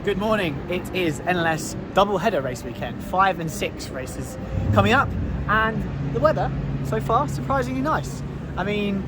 Good morning. It is NLS Double header race weekend. 5 and 6 races coming up, and the weather so far surprisingly nice. I mean,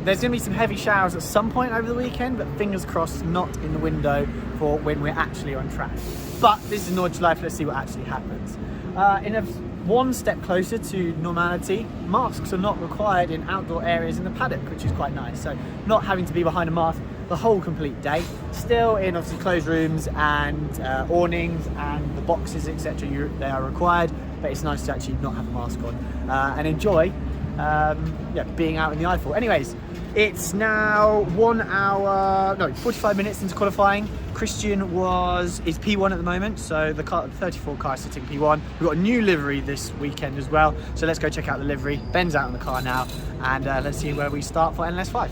there's going to be some heavy showers at some point over the weekend, but fingers crossed not in the window for when we're actually on track. But this is Nurburgring, let's see what actually happens. One step closer to normality, masks are not required in outdoor areas in the paddock, which is quite nice. So not having to be behind a mask the whole complete day. Still in obviously closed rooms and awnings and the boxes, etc. They are required, but it's nice to actually not have a mask on and enjoy being out in the Eiffel. Anyways, it's now 45 minutes into qualifying. Christian is P1 at the moment, so the 34 car is sitting P1. We've got a new livery this weekend as well, so let's go check out the livery. Ben's out in the car now, and let's see where we start for NLS 5.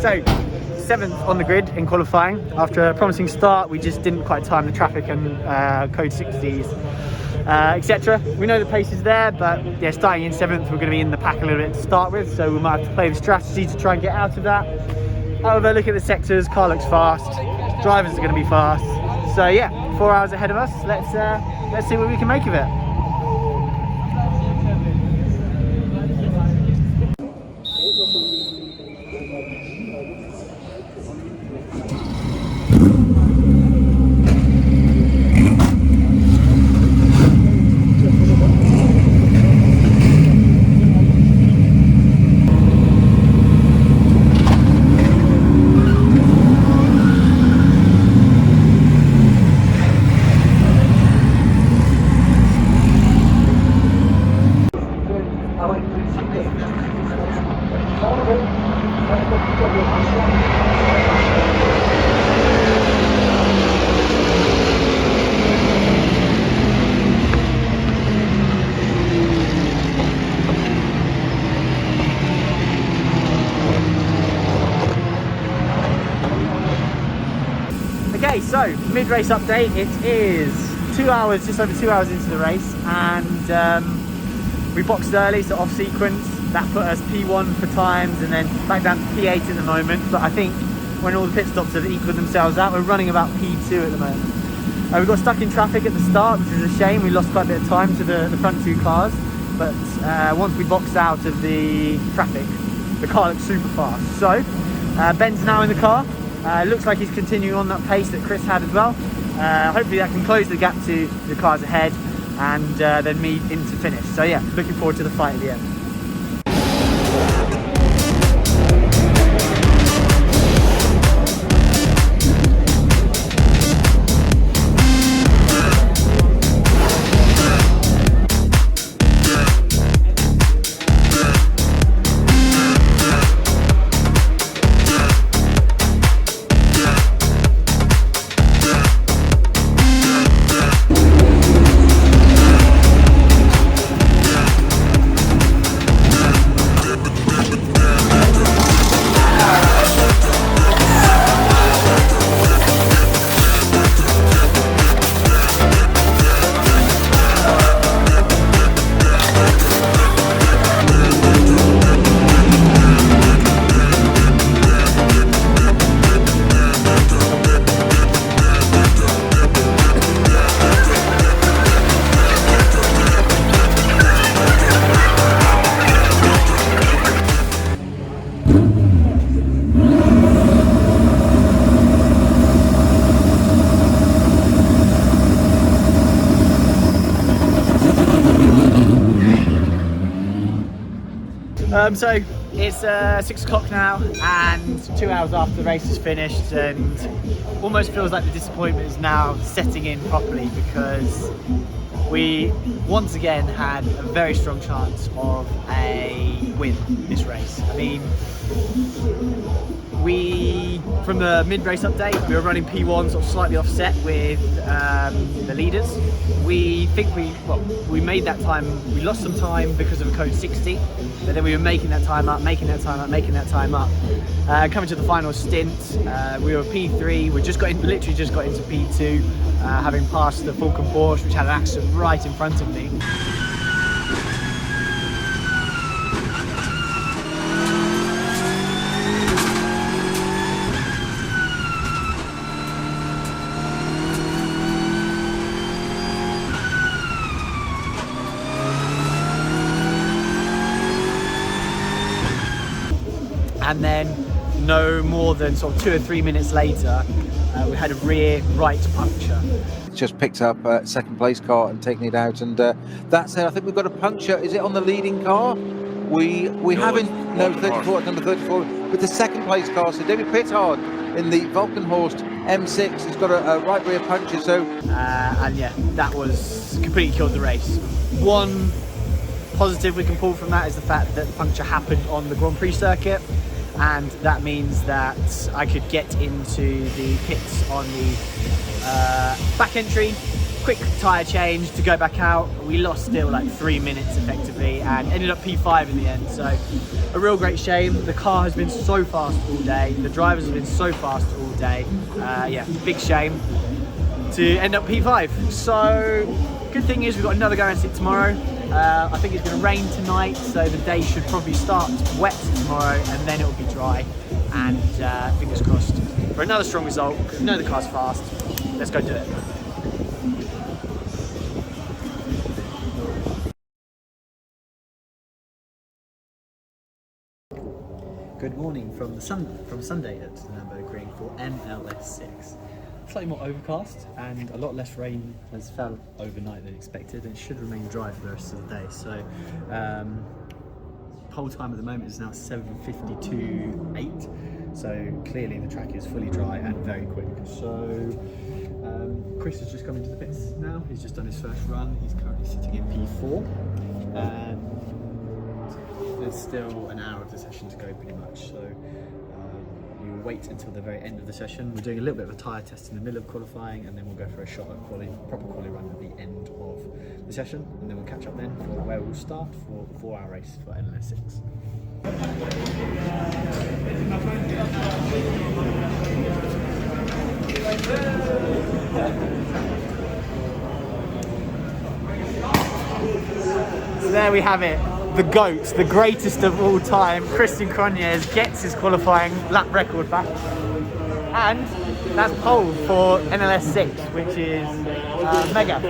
So, 7th on the grid in qualifying. After a promising start, we just didn't quite time the traffic and code 60s, etc. We know the pace is there, but yeah, starting in 7th, we're going to be in the pack a little bit to start with, so we might have to play the strategy to try and get out of that. However, look at the sectors, car looks fast, drivers are going to be fast. So yeah, 4 hours ahead of us. Let's see what we can make of it. Okay, so mid-race update. It is just over 2 hours into the race, and we boxed early, so off sequence. That put us P1 for times, and then back down to P8 at the moment. But I think when all the pit stops have equaled themselves out, we're running about P2 at the moment. We got stuck in traffic at the start, which is a shame. We lost quite a bit of time to the front two cars, but once we boxed out of the traffic, the car looked super fast. So Ben's now in the car. Looks like he's continuing on that pace that Chris had as well. Hopefully that can close the gap to the cars ahead, and then me into finish. So yeah, looking forward to the fight at the end. So it's 6 o'clock now, and 2 hours after the race is finished, and almost feels like the disappointment is now setting in properly, because we once again had a very strong chance of a win in this race. I mean, from the mid-race update, we were running P1 sort of slightly offset with the leaders. We think we made that time, we lost some time because of a code 60, but then we were making that time up. Coming to the final stint, we were P3, we literally just got into P2, having passed the Falcon Porsche, which had an accident right in front of me. And then no more than sort of 2 or 3 minutes later, we had a rear right puncture. Just picked up a second place car and taken it out, and that's it. I think we've got a puncture. Is it on the leading car? We haven't, no, 34, number 34, with the second place car. So David Pittard in the Vulcanhorst M6 has got a right rear puncture. So and yeah, that was completely killed the race. One positive we can pull from that is the fact that the puncture happened on the Grand Prix circuit, and that means that I could get into the pits on the back entry, quick tyre change to go back out. We lost still like 3 minutes effectively and ended up P5 in the end, so a real great shame. The car has been so fast all day, the drivers have been so fast all day. Yeah, big shame to end up P5. So good thing is we've got another go at it tomorrow. I think it's going to rain tonight, so the day should probably start wet tomorrow and then it'll be dry, and fingers crossed for another strong result. We know the car's fast. Let's go do it. Good morning from Sunday at Nurburgring for NLS 6. Slightly more overcast and a lot less rain has fell overnight than expected, and it should remain dry for the rest of the day. So pole time at the moment is now 7:52.8, so clearly the track is fully dry and very quick. So Chris has just come into the pits now. He's just done his first run. He's currently sitting in P4, and there's still an hour of the session to go pretty much. So we will wait until the very end of the session. We're doing a little bit of a tyre test in the middle of qualifying, and then we'll go for a shot at proper quali run at the end of the session, and then we'll catch up then for where we'll start for the 4-hour race for NLS 6. So there we have it. The GOAT, the greatest of all time, Christian Cronjes gets his qualifying lap record back. And that's pole for NLS 6, which is mega.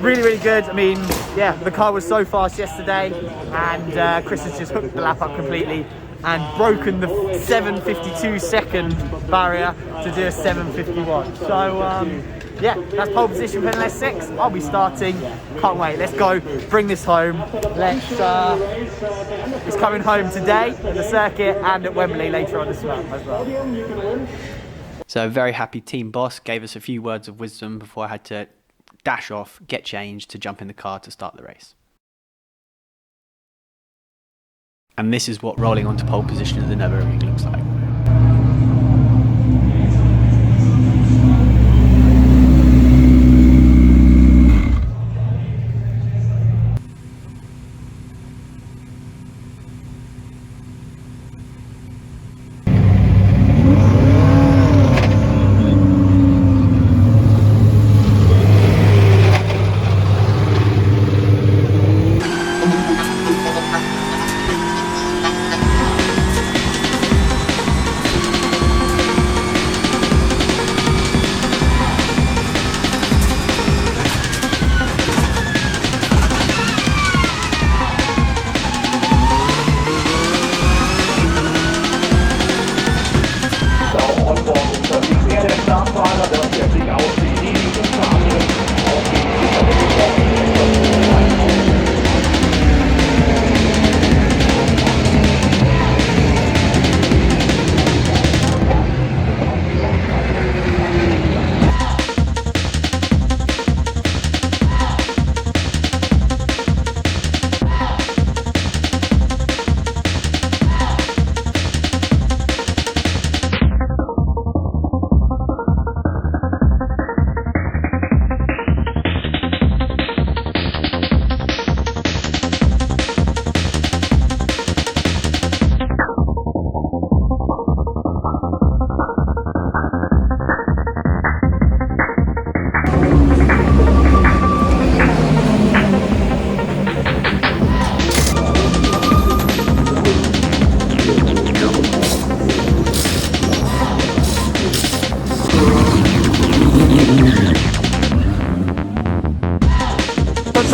Really, really good. I mean, yeah, the car was so fast yesterday, and Chris has just hooked the lap up completely and broken the 7:52 second barrier to do a 7:51. So, yeah, that's pole position for NLS 6. I'll be starting. Can't wait. Let's go. Bring this home. It's coming home today at the circuit and at Wembley later on as well. So, very happy team boss gave us a few words of wisdom before I had to dash off, get changed to jump in the car to start the race. And this is what rolling onto pole position at the Nurburgring looks like.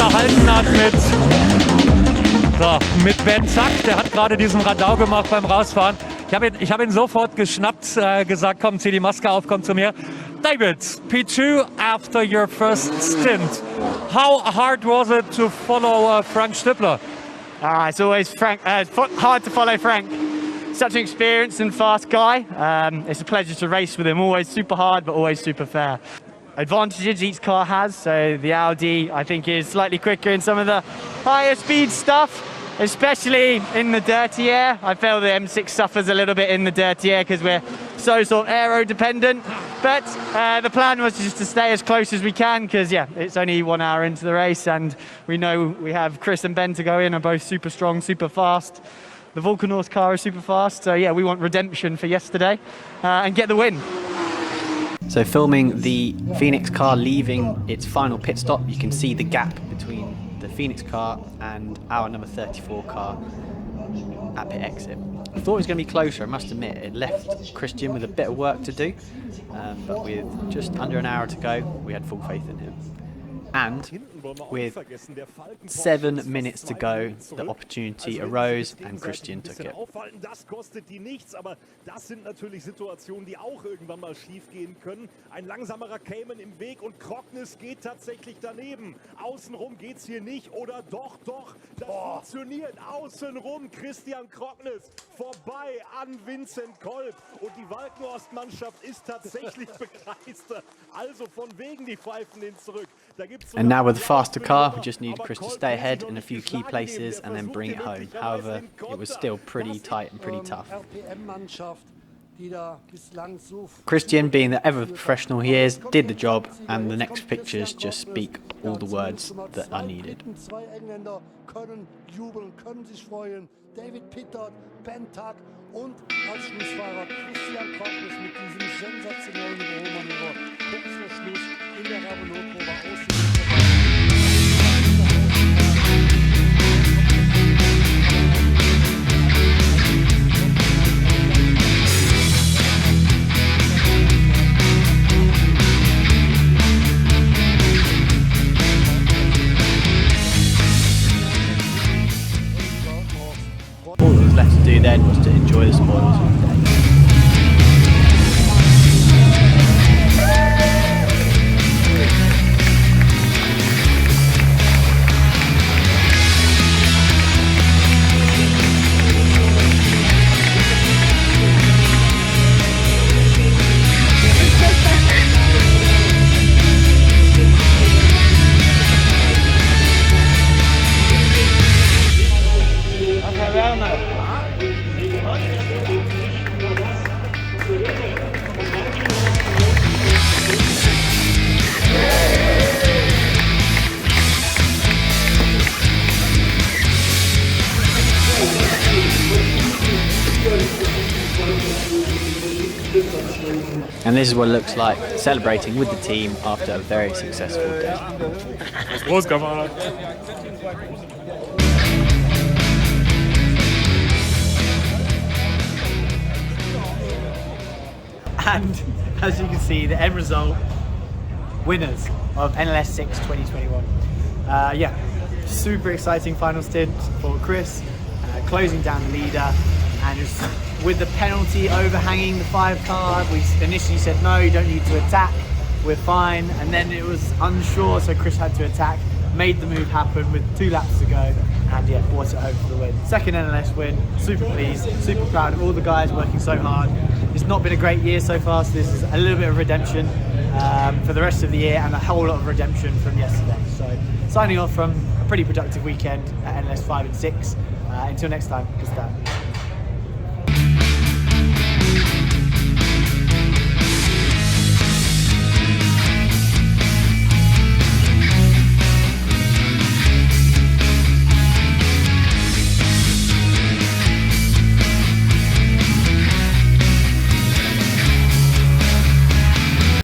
erhalten hat mit Ben Zack. Der hat gerade diesen Radau gemacht beim Rausfahren. Ich hab ihn sofort geschnappt, gesagt, komm, zieh die Maske auf, komm zu mir. David, P2 after your first stint. How hard was it to follow Frank Stippler? It's always hard to follow Frank. Such an experienced and fast guy. It's a pleasure to race with him. Always super hard, but always super fair. Advantages each car has. So the Audi, I think, is slightly quicker in some of the higher speed stuff, especially in the dirty air. I feel the M6 suffers a little bit in the dirty air because we're so sort of aero dependent. But the plan was just to stay as close as we can because, yeah, it's only 1 hour into the race and we know we have Chris and Ben to go in, are both super strong, super fast. The Vulcanor's car is super fast, so yeah, we want redemption for yesterday and get the win. So filming the Phoenix car leaving its final pit stop, you can see the gap between the Phoenix car and our number 34 car at pit exit. I thought it was going to be closer, I must admit. It left Christian with a bit of work to do, but with just under an hour to go, we had full faith in him. And with 7 minutes to go, the opportunity arose and Christian took it. Das kostet die nichts, aber das sind natürlich Situationen, die auch irgendwann mal schief gehen können. Ein langsamerer Cayman im Weg und Krocknes geht tatsächlich daneben. Außenrum geht's hier nicht oder doch, das funktioniert. Außenrum Christian Krocknes vorbei an Vincent Kolb und die Walkenhorst-Mannschaft ist tatsächlich begeistert. Also von wegen, die pfeifen den zurück. And now with a faster car, we just needed Chris to stay ahead in a few key places and then bring it home. However, it was still pretty tight and pretty tough. Christian, being the ever professional he is, did the job, and the next pictures just speak all the words that are needed. David Pittard, und als Schlussfahrer Christian Krocknes mit diesem sensationellen Überholmanöver kurz vor Schluss in der Renault-Probe All that was left to do then was to enjoy the spoils of the day. And this is what it looks like, celebrating with the team after a very successful day. And as you can see, the end result, winners of NLS 6 2021. Yeah, super exciting final stint for Chris, closing down the leader, and just with the penalty overhanging the 5 car, we initially said no, you don't need to attack, we're fine, and then it was unsure, so Chris had to attack, made the move happen with 2 laps to go, and yeah, brought it home for the win. Second NLS win, super pleased, super proud of all the guys working so hard. It's not been a great year so far, so this is a little bit of redemption for the rest of the year and a whole lot of redemption from yesterday. So signing off from a pretty productive weekend at NLS 5 and 6. Until next time, good start.